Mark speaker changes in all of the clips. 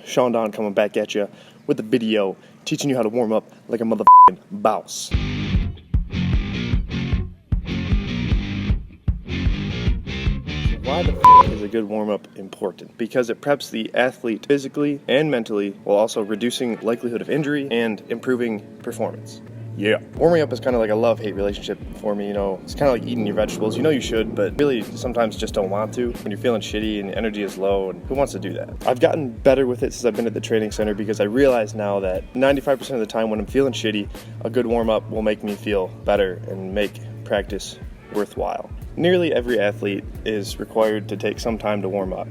Speaker 1: Sean Don coming back at you with a video teaching you how to warm up like a motherfucking boss. Why the f is a good warm-up important? Because it preps the athlete physically and mentally while also reducing likelihood of injury and improving performance. Yeah. Warming up is kind of like a love-hate relationship for me, It's kind of like eating your vegetables. You should, but really sometimes just don't want to when you're feeling shitty and energy is low, and who wants to do that? I've gotten better with it since I've been at the training center because I realize now that 95% of the time when I'm feeling shitty, a good warm-up will make me feel better and make practice worthwhile. Nearly every athlete is required to take some time to warm up.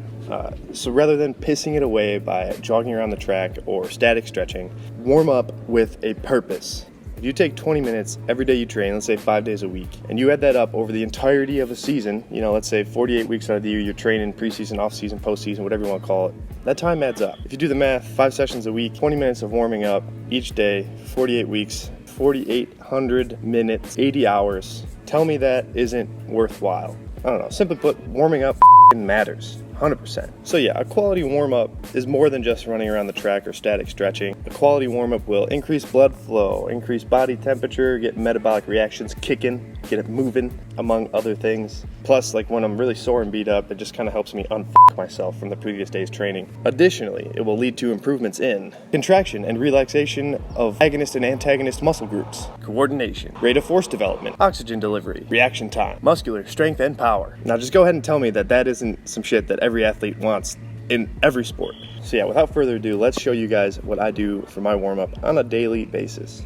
Speaker 1: So rather than pissing it away by jogging around the track or static stretching, warm up with a purpose. If you take 20 minutes every day you train, let's say 5 days a week, and you add that up over the entirety of a season, let's say 48 weeks out of the year, you're training preseason, off-season, postseason, whatever you want to call it, that time adds up. If you do the math, 5 sessions a week, 20 minutes of warming up each day, 48 weeks, 4,800 minutes, 80 hours. Tell me that isn't worthwhile. I don't know. Simply put, warming up matters. 100%. So yeah, a quality warm-up is more than just running around the track or static stretching. A quality warm-up will increase blood flow, increase body temperature, get metabolic reactions kicking, get it moving, among other things. Plus, like when I'm really sore and beat up, it just kind of helps me unfuck myself from the previous day's training. Additionally, it will lead to improvements in contraction and relaxation of agonist and antagonist muscle groups, coordination, rate of force development, oxygen delivery, reaction time, muscular strength and power. Now just go ahead and tell me that that isn't some shit that every athlete wants in every sport. So yeah, without further ado, let's show you guys what I do for my warm-up on a daily basis.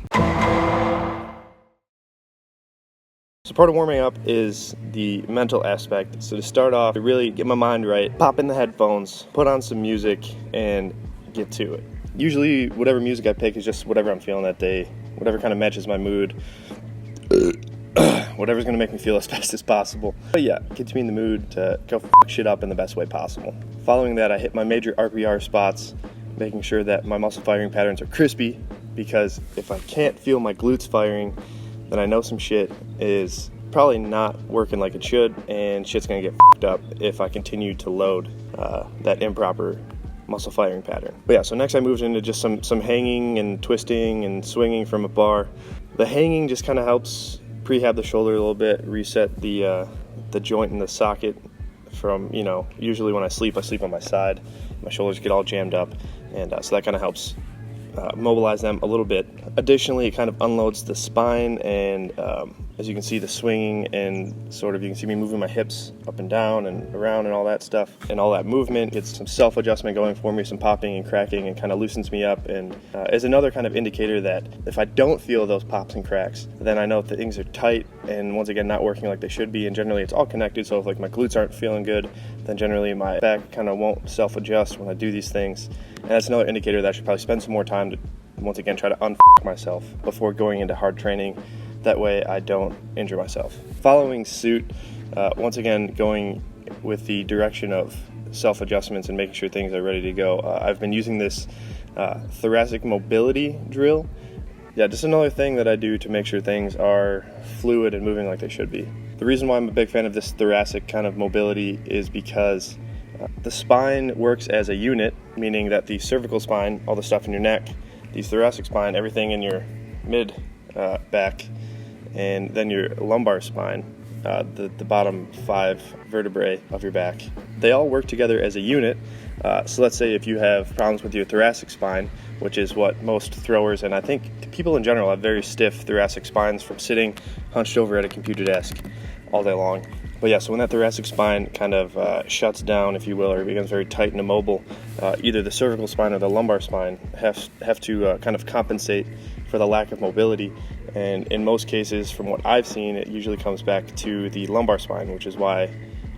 Speaker 1: So part of warming up is the mental aspect. So to start off, to really get my mind right, pop in the headphones, put on some music, and get to it. Usually whatever music I pick is just whatever I'm feeling that day, whatever kind of matches my mood. Whatever's going to make me feel as best as possible. But yeah, gets me in the mood to go f*** shit up in the best way possible. Following that, I hit my major RPR spots, making sure that my muscle firing patterns are crispy, because if I can't feel my glutes firing, then I know some shit is probably not working like it should, and shit's going to get f***ed up if I continue to load that improper muscle firing pattern. But yeah, so next I moved into just some hanging and twisting and swinging from a bar. The hanging just kind of helps prehab the shoulder a little bit, reset the joint in the socket from, usually when I sleep on my side. My shoulders get all jammed up, and so that kind of helps mobilize them a little bit. Additionally, it kind of unloads the spine, and as you can see, the swinging and sort of, you can see me moving my hips up and down and around and all that stuff, and all that movement gets some self-adjustment going for me, some popping and cracking, and kind of loosens me up, and is another kind of indicator that if I don't feel those pops and cracks, then I know that things are tight and once again not working like they should be. And generally it's all connected, so if like my glutes aren't feeling good, then generally my back kind of won't self-adjust when I do these things, and that's another indicator that I should probably spend some more time to once again try to unfuck myself before going into hard training. That way I don't injure myself. Following suit, once again going with the direction of self-adjustments and making sure things are ready to go. I've been using this thoracic mobility drill. Yeah, just another thing that I do to make sure things are fluid and moving like they should be. The reason why I'm a big fan of this thoracic kind of mobility is because the spine works as a unit, meaning that the cervical spine, all the stuff in your neck, the thoracic spine, everything in your mid back, and then your lumbar spine, the bottom 5 vertebrae of your back, they all work together as a unit. So let's say if you have problems with your thoracic spine, which is what most throwers and I think people in general have very stiff thoracic spines from sitting hunched over at a computer desk all day long. But yeah, so when that thoracic spine kind of shuts down, if you will, or becomes very tight and immobile, either the cervical spine or the lumbar spine have to kind of compensate for the lack of mobility. And in most cases, from what I've seen, it usually comes back to the lumbar spine, which is why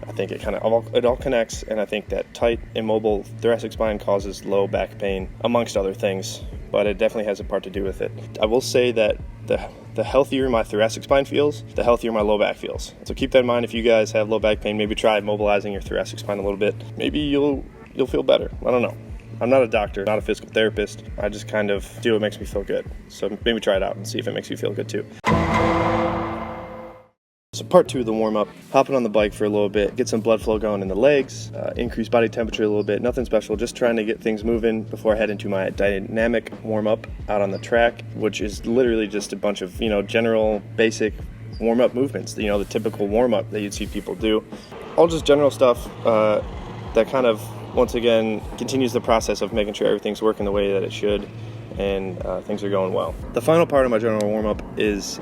Speaker 1: I think it all connects. And I think that tight, immobile thoracic spine causes low back pain, amongst other things. But it definitely has a part to do with it. I will say that the healthier my thoracic spine feels, the healthier my low back feels. So keep that in mind. If you guys have low back pain, maybe try mobilizing your thoracic spine a little bit. Maybe you'll feel better. I don't know. I'm not a doctor, not a physical therapist. I just kind of do what makes me feel good. So maybe try it out and see if it makes you feel good too. So Part 2 of the warm-up, hopping on the bike for a little bit, get some blood flow going in the legs, increase body temperature a little bit, nothing special, just trying to get things moving before I head into my dynamic warm-up out on the track, which is literally just a bunch of, general basic warm-up movements, the typical warm-up that you'd see people do. All just general stuff that kind of, once again, continues the process of making sure everything's working the way that it should, and things are going well. The final part of my general warm-up is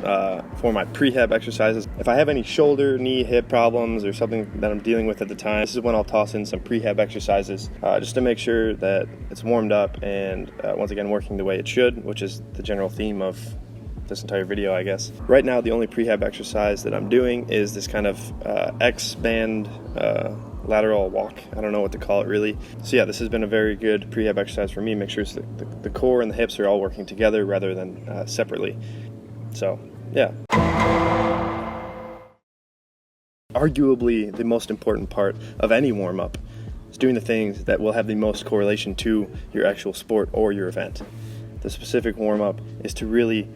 Speaker 1: for my prehab exercises. If I have any shoulder, knee, hip problems or something that I'm dealing with at the time, this is when I'll toss in some prehab exercises just to make sure that it's warmed up and once again working the way it should, which is the general theme of this entire video, I guess. Right now, the only prehab exercise that I'm doing is this kind of X-band lateral walk. I don't know what to call it really. So yeah, this has been a very good prehab exercise for me. Make sure the core and the hips are all working together rather than separately. So yeah. Arguably the most important part of any warm-up is doing the things that will have the most correlation to your actual sport or your event. The specific warm-up is to really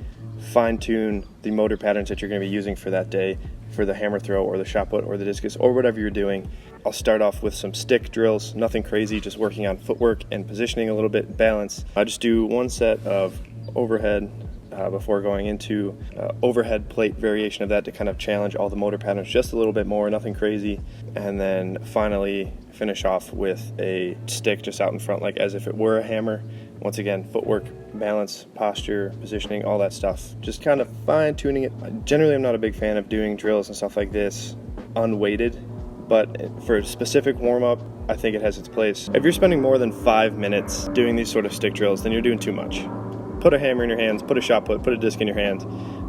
Speaker 1: fine-tune the motor patterns that you're going to be using for that day, for the hammer throw or the shot put or the discus or whatever you're doing. I'll start off with some stick drills, nothing crazy, just working on footwork and positioning a little bit, balance. I just do one set of overhead before going into overhead plate variation of that to kind of challenge all the motor patterns just a little bit more, nothing crazy. And then finally finish off with a stick just out in front like as if it were a hammer. Once again, footwork, balance, posture, positioning, all that stuff. Just kind of fine-tuning it. Generally, I'm not a big fan of doing drills and stuff like this unweighted, but for a specific warm-up, I think it has its place. If you're spending more than 5 minutes doing these sort of stick drills, then you're doing too much. Put a hammer in your hands, put a shot put a disc in your hand,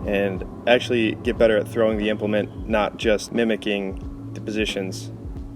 Speaker 1: and actually get better at throwing the implement, not just mimicking the positions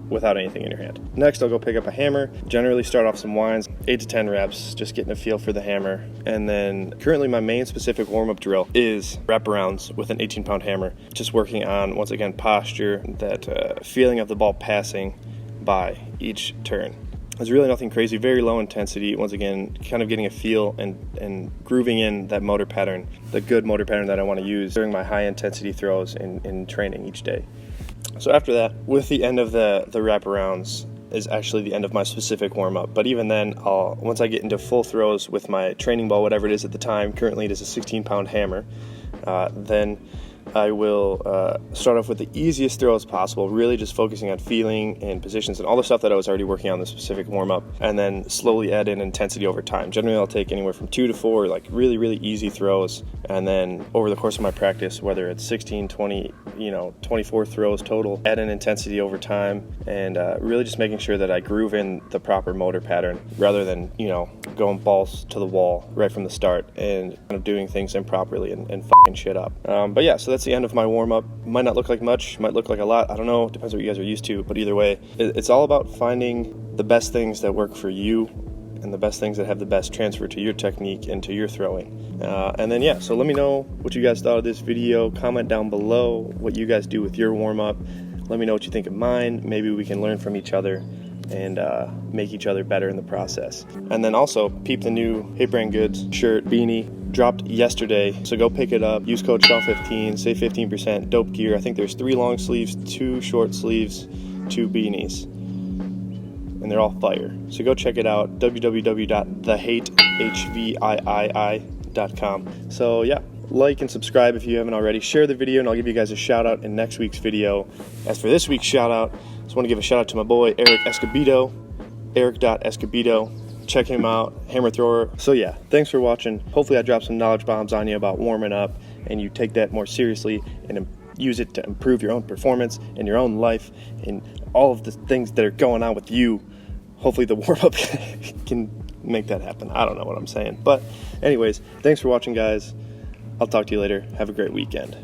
Speaker 1: without anything in your hand. Next, I'll go pick up a hammer, generally start off some winds, 8 to 10 reps, just getting a feel for the hammer. And then currently my main specific warm-up drill is wraparounds with an 18-pound hammer, just working on, once again, posture, that feeling of the ball passing by each turn. There's really nothing crazy, very low intensity, once again, kind of getting a feel and grooving in that motor pattern, the good motor pattern that I want to use during my high intensity throws in training each day. So after that, with the end of the wraparounds is actually the end of my specific warm-up. But even then, once I get into full throws with my training ball, whatever it is at the time, currently it is a 16-pound hammer, then I will start off with the easiest throws possible, really just focusing on feeling and positions and all the stuff that I was already working on in the specific warm-up, and then slowly add in intensity over time. Generally, I'll take anywhere from 2 to 4, like really, really easy throws, and then over the course of my practice, whether it's 16, 20, 24 throws total, add in intensity over time, and really just making sure that I groove in the proper motor pattern rather than, going balls to the wall right from the start and kind of doing things improperly and fucking shit up. But yeah, so that's the end of my warm-up. Might not look like much, might look like a lot, I don't know, depends what you guys are used to, but either way, it's all about finding the best things that work for you and the best things that have the best transfer to your technique and to your throwing. And then yeah, so let me know what you guys thought of this video. Comment down below what you guys do with your warm-up. Let me know what you think of mine. Maybe we can learn from each other and make each other better in the process. And then also peep the new Hey Brand Goods shirt, beanie, dropped yesterday, so go pick it up. Use code SHAW15, save 15%. Dope gear. I think there's 3 long sleeves, 2 short sleeves, 2 beanies, and they're all fire. So go check it out, www.thehvii.com. So yeah, like and subscribe if you haven't already. Share the video and I'll give you guys a shout out in next week's video. As for this week's shout out, I just want to give a shout out to my boy Eric Escobedo, eric.escobedo. Check him out, hammer thrower. So yeah, thanks for watching. Hopefully I dropped some knowledge bombs on you about warming up and you take that more seriously and use it to improve your own performance and your own life and all of the things that are going on with you. Hopefully the warm-up can make that happen. I don't know what I'm saying. But anyways, thanks for watching, guys. I'll talk to you later. Have a great weekend.